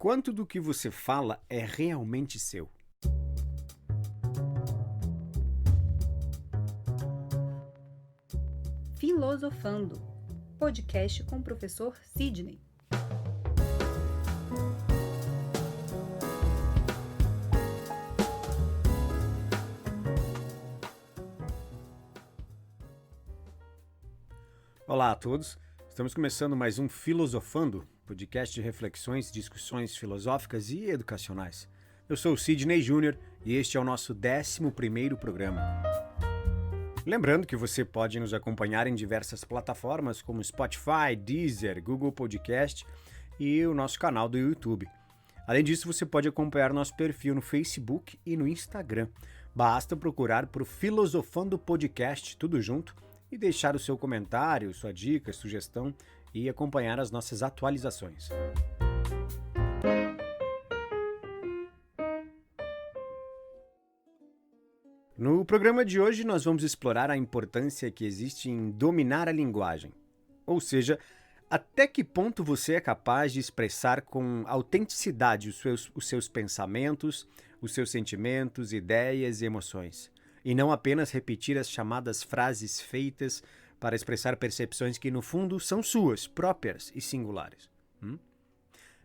Quanto do que você fala é realmente seu? Filosofando, podcast com o professor Sidney. Olá a todos, estamos começando mais um Filosofando, podcast de reflexões, discussões filosóficas e educacionais. Eu sou o Sidney Júnior e este é o nosso 11º programa. Lembrando que você pode nos acompanhar em diversas plataformas como Spotify, Deezer, Google Podcast e o nosso canal do YouTube. Além disso, você pode acompanhar nosso perfil no Facebook e no Instagram. Basta procurar por Filosofando Podcast, tudo junto, e deixar o seu comentário, sua dica, sugestão e acompanhar as nossas atualizações. No programa de hoje, nós vamos explorar a importância que existe em dominar a linguagem. Ou seja, até que ponto você é capaz de expressar com autenticidade os seus pensamentos, os seus sentimentos, ideias e emoções. E não apenas repetir as chamadas frases feitas para expressar percepções que, no fundo, são suas, próprias e singulares.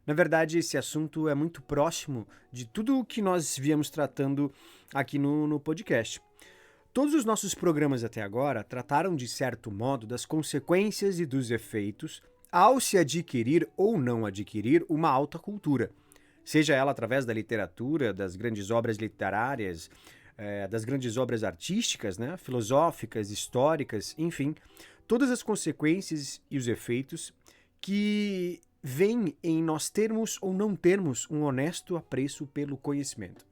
Na verdade, esse assunto é muito próximo de tudo o que nós viemos tratando aqui no podcast. Todos os nossos programas até agora trataram, de certo modo, das consequências e dos efeitos ao se adquirir ou não adquirir uma alta cultura, seja ela através da literatura, das grandes obras literárias, das grandes obras artísticas, filosóficas, históricas, enfim, todas as consequências e os efeitos que vêm em nós termos ou não termos um honesto apreço pelo conhecimento.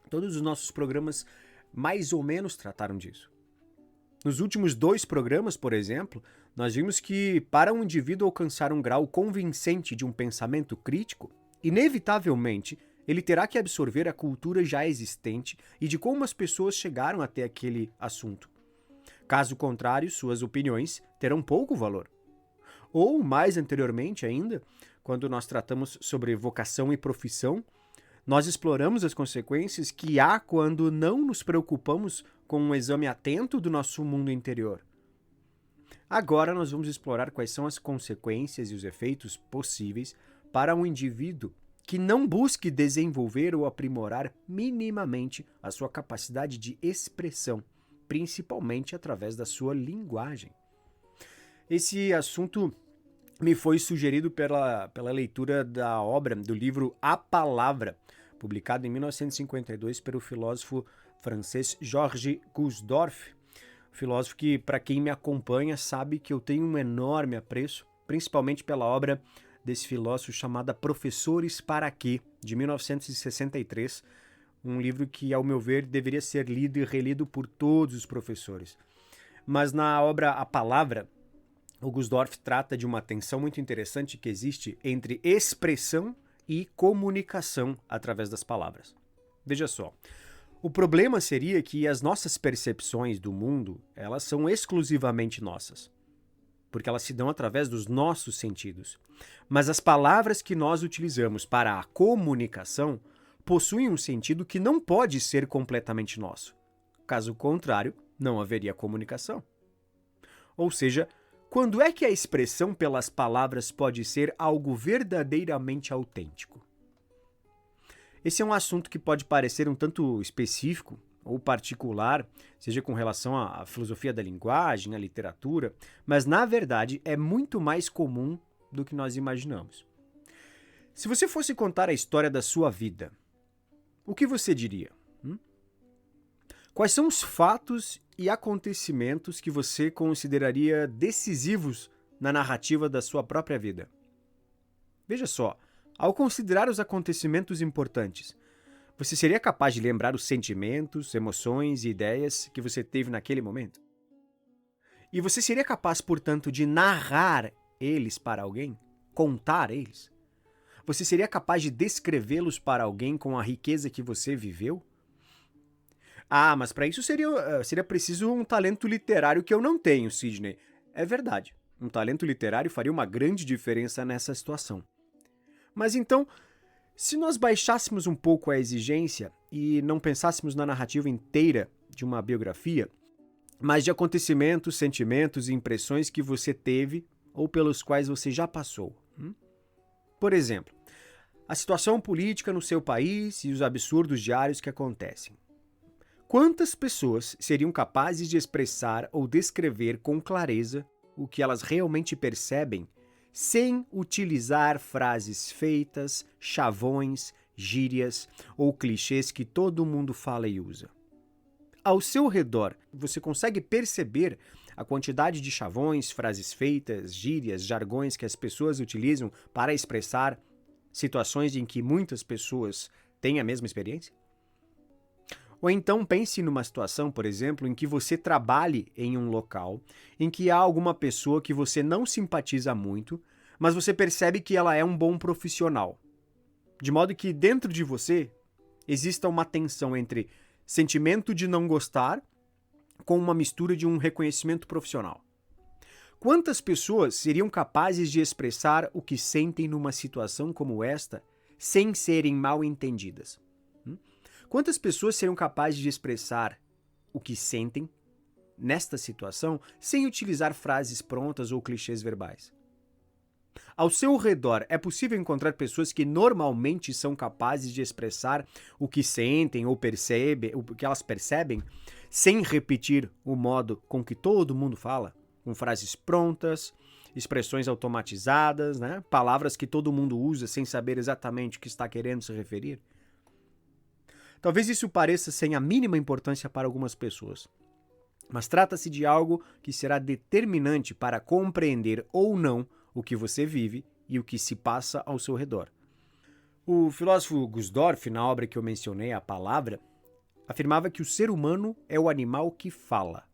Todos os nossos programas mais ou menos trataram disso. Nos últimos 2 programas, por exemplo, nós vimos que para um indivíduo alcançar um grau convincente de um pensamento crítico, inevitavelmente, ele terá que absorver a cultura já existente e de como as pessoas chegaram até aquele assunto. Caso contrário, suas opiniões terão pouco valor. Ou, mais anteriormente ainda, quando nós tratamos sobre vocação e profissão, nós exploramos as consequências que há quando não nos preocupamos com um exame atento do nosso mundo interior. Agora nós vamos explorar quais são as consequências e os efeitos possíveis para um indivíduo que não busque desenvolver ou aprimorar minimamente a sua capacidade de expressão, principalmente através da sua linguagem. Esse assunto me foi sugerido pela leitura da obra, do livro A Palavra, publicado em 1952 pelo filósofo francês Georges Gusdorff, filósofo que, para quem me acompanha, sabe que eu tenho um enorme apreço, principalmente pela obra desse filósofo chamada Professores para Quê, de 1963, um livro que, ao meu ver, deveria ser lido e relido por todos os professores. Mas na obra A Palavra, o Gusdorff trata de uma tensão muito interessante que existe entre expressão e comunicação através das palavras. Veja só, o problema seria que as nossas percepções do mundo, elas são exclusivamente nossas, porque elas se dão através dos nossos sentidos. Mas as palavras que nós utilizamos para a comunicação possuem um sentido que não pode ser completamente nosso. Caso contrário, não haveria comunicação. Ou seja, quando é que a expressão pelas palavras pode ser algo verdadeiramente autêntico? Esse é um assunto que pode parecer um tanto específico ou particular, seja com relação à filosofia da linguagem, à literatura, mas na verdade é muito mais comum do que nós imaginamos. Se você fosse contar a história da sua vida, o que você diria? Quais são os fatos e acontecimentos que você consideraria decisivos na narrativa da sua própria vida? Veja só, ao considerar os acontecimentos importantes, você seria capaz de lembrar os sentimentos, emoções e ideias que você teve naquele momento? E você seria capaz, portanto, de narrar eles para alguém? Contar eles? Você seria capaz de descrevê-los para alguém com a riqueza que você viveu? Ah, mas para isso seria preciso um talento literário que eu não tenho, Sidney. É verdade, um talento literário faria uma grande diferença nessa situação. Mas então, se nós baixássemos um pouco a exigência e não pensássemos na narrativa inteira de uma biografia, mas de acontecimentos, sentimentos e impressões que você teve ou pelos quais você já passou. Por exemplo, a situação política no seu país e os absurdos diários que acontecem. Quantas pessoas seriam capazes de expressar ou descrever com clareza o que elas realmente percebem sem utilizar frases feitas, chavões, gírias ou clichês que todo mundo fala e usa? Ao seu redor, você consegue perceber a quantidade de chavões, frases feitas, gírias, jargões que as pessoas utilizam para expressar situações em que muitas pessoas têm a mesma experiência? Ou então pense numa situação, por exemplo, em que você trabalhe em um local em que há alguma pessoa que você não simpatiza muito, mas você percebe que ela é um bom profissional. De modo que dentro de você exista uma tensão entre sentimento de não gostar com uma mistura de um reconhecimento profissional. Quantas pessoas seriam capazes de expressar o que sentem numa situação como esta sem serem mal entendidas? Quantas pessoas seriam capazes de expressar o que sentem nesta situação sem utilizar frases prontas ou clichês verbais? Ao seu redor, é possível encontrar pessoas que normalmente são capazes de expressar o que sentem ou percebem, o que elas percebem, sem repetir o modo com que todo mundo fala, com frases prontas, expressões automatizadas, palavras que todo mundo usa sem saber exatamente o que está querendo se referir? Talvez isso pareça sem a mínima importância para algumas pessoas, mas trata-se de algo que será determinante para compreender ou não o que você vive e o que se passa ao seu redor. O filósofo Gusdorff, na obra que eu mencionei, A Palavra, afirmava que o ser humano é o animal que fala.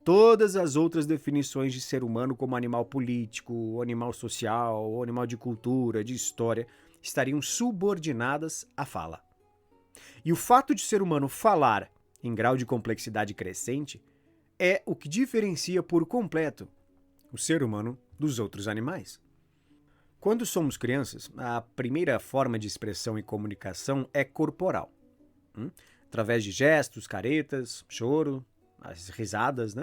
Todas as outras definições de ser humano, como animal político, animal social, animal de cultura, de história, estariam subordinadas à fala. E o fato de ser humano falar em grau de complexidade crescente é o que diferencia por completo o ser humano dos outros animais. Quando somos crianças, a primeira forma de expressão e comunicação é corporal. Através de gestos, caretas, choro, as risadas,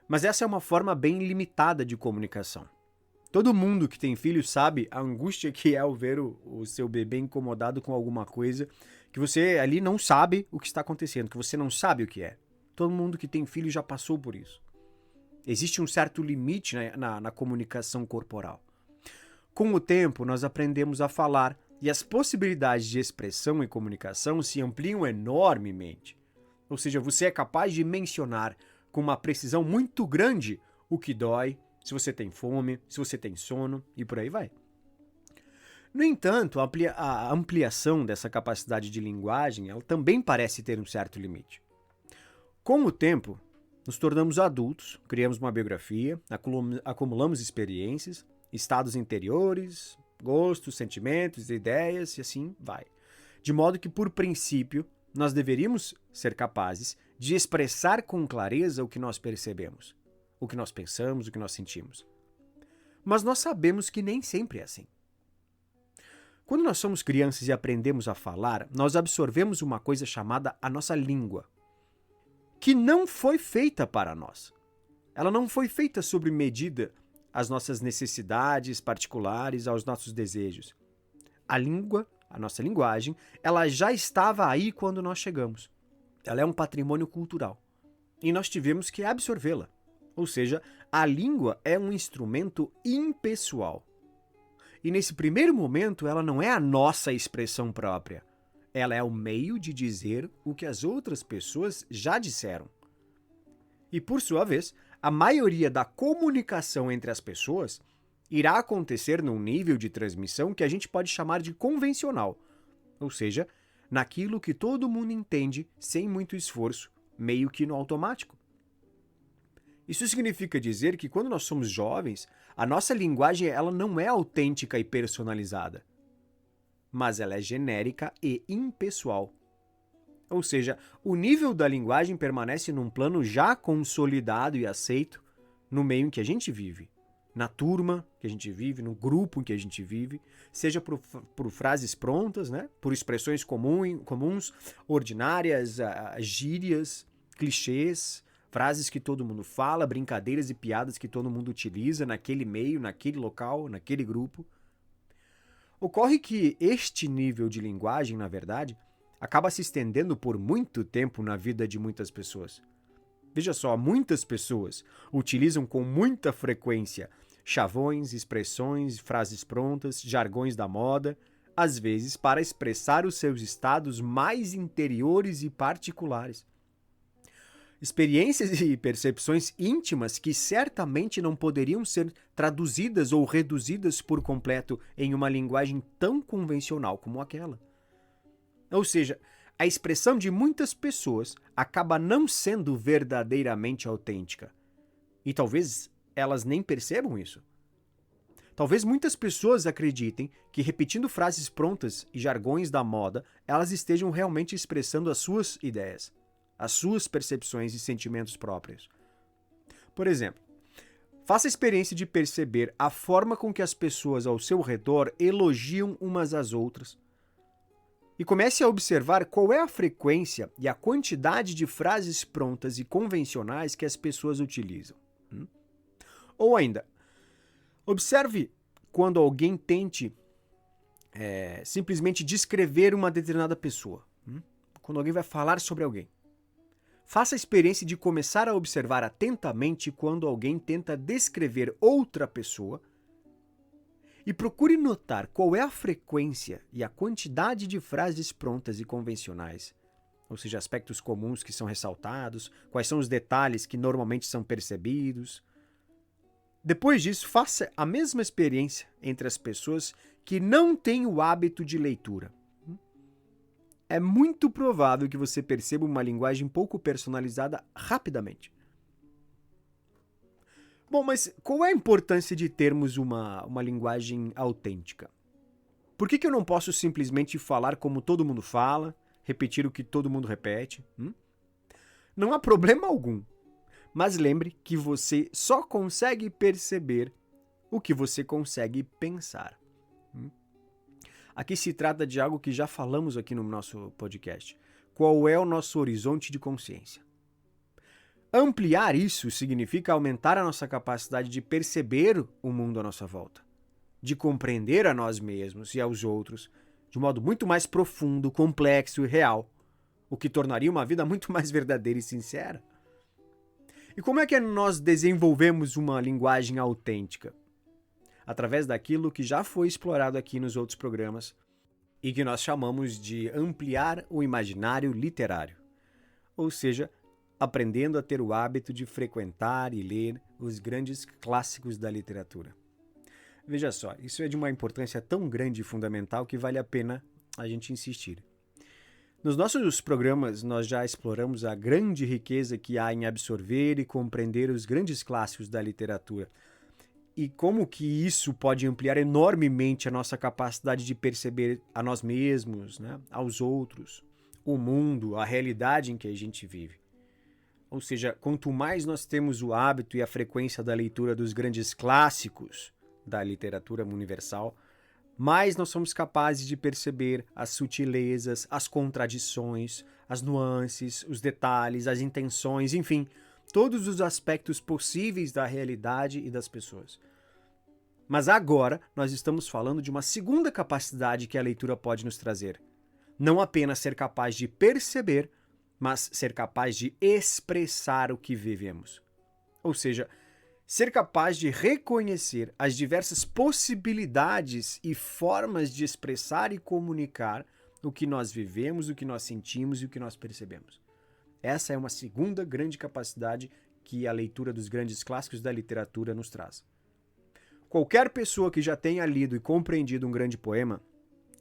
Mas essa é uma forma bem limitada de comunicação. Todo mundo que tem filho sabe a angústia que é ao ver o seu bebê incomodado com alguma coisa que você ali não sabe o que está acontecendo, que você não sabe o que é. Todo mundo que tem filho já passou por isso. Existe um certo limite na comunicação corporal. Com o tempo, nós aprendemos a falar e as possibilidades de expressão e comunicação se ampliam enormemente. Ou seja, você é capaz de mencionar com uma precisão muito grande o que dói, se você tem fome, se você tem sono e por aí vai. No entanto, a ampliação dessa capacidade de linguagem ela também parece ter um certo limite. Com o tempo, nos tornamos adultos, criamos uma biografia, acumulamos experiências, estados interiores, gostos, sentimentos, ideias e assim vai. De modo que, por princípio, nós deveríamos ser capazes de expressar com clareza o que nós percebemos, o que nós pensamos, o que nós sentimos. Mas nós sabemos que nem sempre é assim. Quando nós somos crianças e aprendemos a falar, nós absorvemos uma coisa chamada a nossa língua, que não foi feita para nós. Ela não foi feita sob medida às nossas necessidades particulares, aos nossos desejos. A língua, a nossa linguagem, ela já estava aí quando nós chegamos. Ela é um patrimônio cultural. E nós tivemos que absorvê-la. Ou seja, a língua é um instrumento impessoal. E nesse primeiro momento, ela não é a nossa expressão própria. Ela é o meio de dizer o que as outras pessoas já disseram. E, por sua vez, a maioria da comunicação entre as pessoas irá acontecer num nível de transmissão que a gente pode chamar de convencional. Ou seja, naquilo que todo mundo entende sem muito esforço, meio que no automático. Isso significa dizer que quando nós somos jovens, a nossa linguagem ela não é autêntica e personalizada, mas ela é genérica e impessoal. Ou seja, o nível da linguagem permanece num plano já consolidado e aceito no meio em que a gente vive, na turma que a gente vive, no grupo em que a gente vive, seja por frases prontas, né? Por expressões comuns, ordinárias, gírias, clichês, frases que todo mundo fala, brincadeiras e piadas que todo mundo utiliza naquele meio, naquele local, naquele grupo. Ocorre que este nível de linguagem, na verdade, acaba se estendendo por muito tempo na vida de muitas pessoas. Veja só, muitas pessoas utilizam com muita frequência chavões, expressões, frases prontas, jargões da moda, às vezes para expressar os seus estados mais interiores e particulares. Experiências e percepções íntimas que certamente não poderiam ser traduzidas ou reduzidas por completo em uma linguagem tão convencional como aquela. Ou seja, a expressão de muitas pessoas acaba não sendo verdadeiramente autêntica. E talvez elas nem percebam isso. Talvez muitas pessoas acreditem que repetindo frases prontas e jargões da moda, elas estejam realmente expressando as suas ideias, as suas percepções e sentimentos próprios. Por exemplo, faça a experiência de perceber a forma com que as pessoas ao seu redor elogiam umas às outras. E comece a observar qual é a frequência e a quantidade de frases prontas e convencionais que as pessoas utilizam. Ou ainda, observe quando alguém tente simplesmente descrever uma determinada pessoa. Quando alguém vai falar sobre alguém. Faça a experiência de começar a observar atentamente quando alguém tenta descrever outra pessoa e procure notar qual é a frequência e a quantidade de frases prontas e convencionais, ou seja, aspectos comuns que são ressaltados, quais são os detalhes que normalmente são percebidos. Depois disso, faça a mesma experiência entre as pessoas que não têm o hábito de leitura. É muito provável que você perceba uma linguagem pouco personalizada rapidamente. Bom, mas qual é a importância de termos uma linguagem autêntica? Por que eu não posso simplesmente falar como todo mundo fala, repetir o que todo mundo repete? Não há problema algum. Mas lembre que você só consegue perceber o que você consegue pensar. Aqui se trata de algo que já falamos aqui no nosso podcast. Qual é o nosso horizonte de consciência? Ampliar isso significa aumentar a nossa capacidade de perceber o mundo à nossa volta, de compreender a nós mesmos e aos outros de um modo muito mais profundo, complexo e real, o que tornaria uma vida muito mais verdadeira e sincera. E como é que nós desenvolvemos uma linguagem autêntica? Através daquilo que já foi explorado aqui nos outros programas e que nós chamamos de ampliar o imaginário literário. Ou seja, aprendendo a ter o hábito de frequentar e ler os grandes clássicos da literatura. Veja só, isso é de uma importância tão grande e fundamental que vale a pena a gente insistir. Nos nossos programas, nós já exploramos a grande riqueza que há em absorver e compreender os grandes clássicos da literatura e como que isso pode ampliar enormemente a nossa capacidade de perceber a nós mesmos, né, aos outros, o mundo, a realidade em que a gente vive. Ou seja, quanto mais nós temos o hábito e a frequência da leitura dos grandes clássicos da literatura universal, mais nós somos capazes de perceber as sutilezas, as contradições, as nuances, os detalhes, as intenções, enfim, todos os aspectos possíveis da realidade e das pessoas. Mas agora nós estamos falando de uma segunda capacidade que a leitura pode nos trazer. Não apenas ser capaz de perceber, mas ser capaz de expressar o que vivemos. Ou seja, ser capaz de reconhecer as diversas possibilidades e formas de expressar e comunicar o que nós vivemos, o que nós sentimos e o que nós percebemos. Essa é uma segunda grande capacidade que a leitura dos grandes clássicos da literatura nos traz. Qualquer pessoa que já tenha lido e compreendido um grande poema,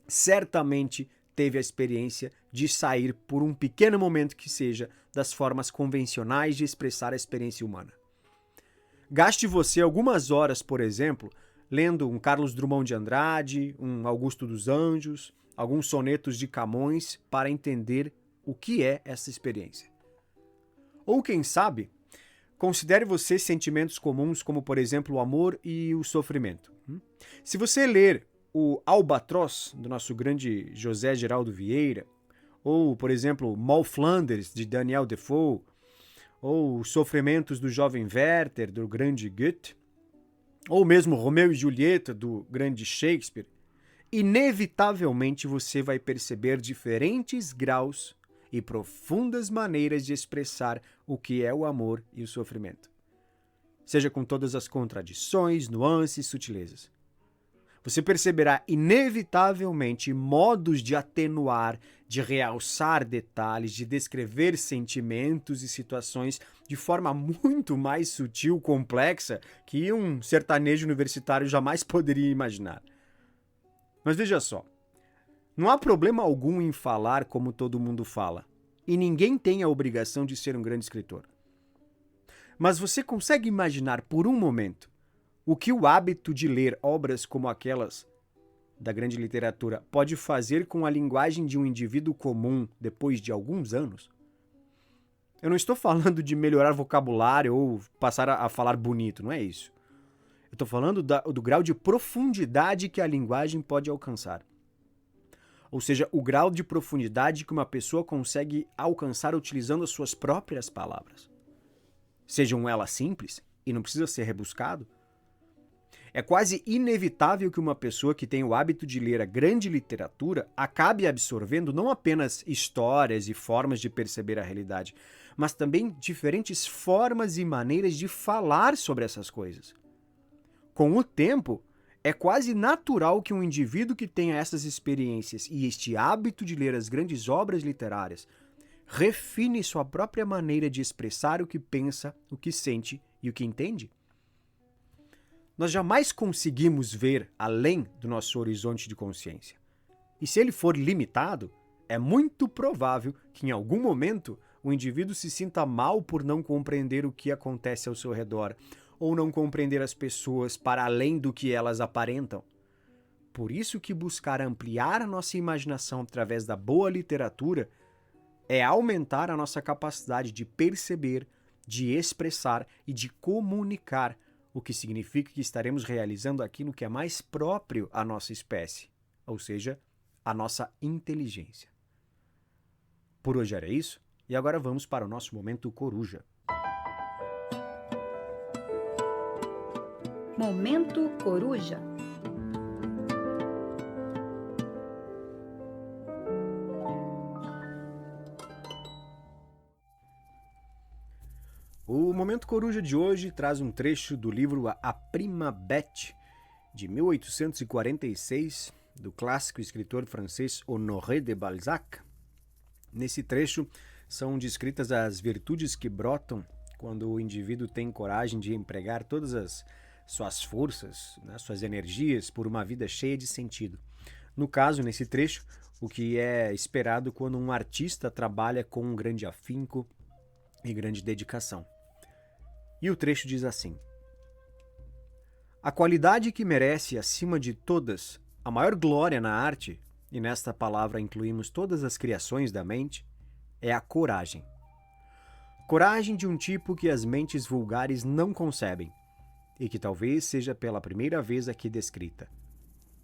certamente teve a experiência de sair por um pequeno momento que seja das formas convencionais de expressar a experiência humana. Gaste você algumas horas, por exemplo, lendo um Carlos Drummond de Andrade, um Augusto dos Anjos, alguns sonetos de Camões para entender o que é essa experiência. Ou quem sabe, Considere você sentimentos comuns como, por exemplo, o amor e o sofrimento. Se você ler o Albatroz, do nosso grande José Geraldo Vieira, ou, por exemplo, Moll Flanders, de Daniel Defoe, ou Os Sofrimentos do Jovem Werther, do grande Goethe, ou mesmo Romeu e Julieta, do grande Shakespeare, inevitavelmente você vai perceber diferentes graus e profundas maneiras de expressar o que é o amor e o sofrimento. Seja com todas as contradições, nuances e sutilezas. Você perceberá inevitavelmente modos de atenuar, de realçar detalhes, de descrever sentimentos e situações de forma muito mais sutil, complexa, que um sertanejo universitário jamais poderia imaginar. Mas veja só, não há problema algum em falar como todo mundo fala, e ninguém tem a obrigação de ser um grande escritor. Mas você consegue imaginar por um momento o que o hábito de ler obras como aquelas da grande literatura pode fazer com a linguagem de um indivíduo comum depois de alguns anos? Eu não estou falando de melhorar vocabulário ou passar a falar bonito, não é isso. Eu estou falando do grau de profundidade que a linguagem pode alcançar. Ou seja, o grau de profundidade que uma pessoa consegue alcançar utilizando as suas próprias palavras. Sejam elas simples, e não precisa ser rebuscado. É quase inevitável que uma pessoa que tem o hábito de ler a grande literatura acabe absorvendo não apenas histórias e formas de perceber a realidade, mas também diferentes formas e maneiras de falar sobre essas coisas. Com o tempo, é quase natural que um indivíduo que tenha essas experiências e este hábito de ler as grandes obras literárias refine sua própria maneira de expressar o que pensa, o que sente e o que entende. Nós jamais conseguimos ver além do nosso horizonte de consciência. E se ele for limitado, é muito provável que em algum momento o indivíduo se sinta mal por não compreender o que acontece ao seu redor, ou não compreender as pessoas para além do que elas aparentam. Por isso que buscar ampliar a nossa imaginação através da boa literatura é aumentar a nossa capacidade de perceber, de expressar e de comunicar, o que significa que estaremos realizando aquilo que é mais próprio à nossa espécie, ou seja, a nossa inteligência. Por hoje era isso, e agora vamos para o nosso Momento Coruja. Momento Coruja. O Momento Coruja de hoje traz um trecho do livro A Prima Bête, de 1846, do clássico escritor francês Honoré de Balzac. Nesse trecho são descritas as virtudes que brotam quando o indivíduo tem coragem de empregar todas as suas forças, né, suas energias por uma vida cheia de sentido. No caso, nesse trecho, o que é esperado quando um artista trabalha com um grande afinco e grande dedicação. E o trecho diz assim: a qualidade que merece, acima de todas, a maior glória na arte, e nesta palavra incluímos todas as criações da mente, é a coragem. Coragem de um tipo que as mentes vulgares não concebem, e que talvez seja pela primeira vez aqui descrita.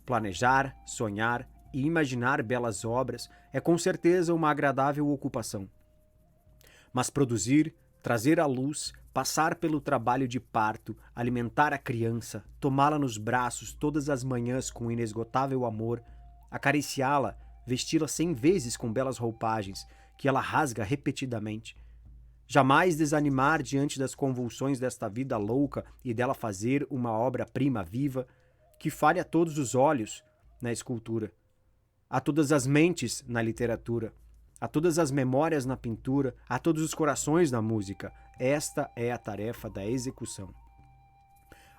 Planejar, sonhar e imaginar belas obras é com certeza uma agradável ocupação. Mas produzir, trazer à luz, passar pelo trabalho de parto, alimentar a criança, tomá-la nos braços todas as manhãs com inesgotável amor, acariciá-la, vesti-la 100 vezes com belas roupagens, que ela rasga repetidamente. Jamais desanimar diante das convulsões desta vida louca e dela fazer uma obra-prima viva, que fale a todos os olhos na escultura, a todas as mentes na literatura, a todas as memórias na pintura, a todos os corações na música. Esta é a tarefa da execução.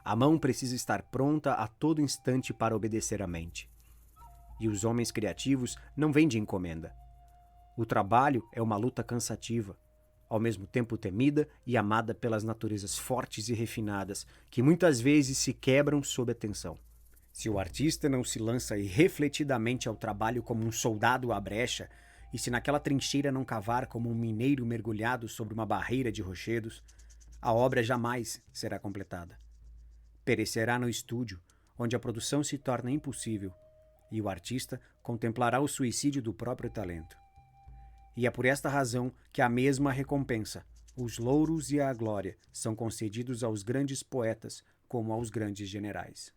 A mão precisa estar pronta a todo instante para obedecer à mente. E os homens criativos não vêm de encomenda. O trabalho é uma luta cansativa, ao mesmo tempo temida e amada pelas naturezas fortes e refinadas, que muitas vezes se quebram sob a tensão. Se o artista não se lança irrefletidamente ao trabalho como um soldado à brecha, e se naquela trincheira não cavar como um mineiro mergulhado sobre uma barreira de rochedos, a obra jamais será completada. Perecerá no estúdio, onde a produção se torna impossível, e o artista contemplará o suicídio do próprio talento. E é por esta razão que a mesma recompensa, os louros e a glória, são concedidos aos grandes poetas como aos grandes generais.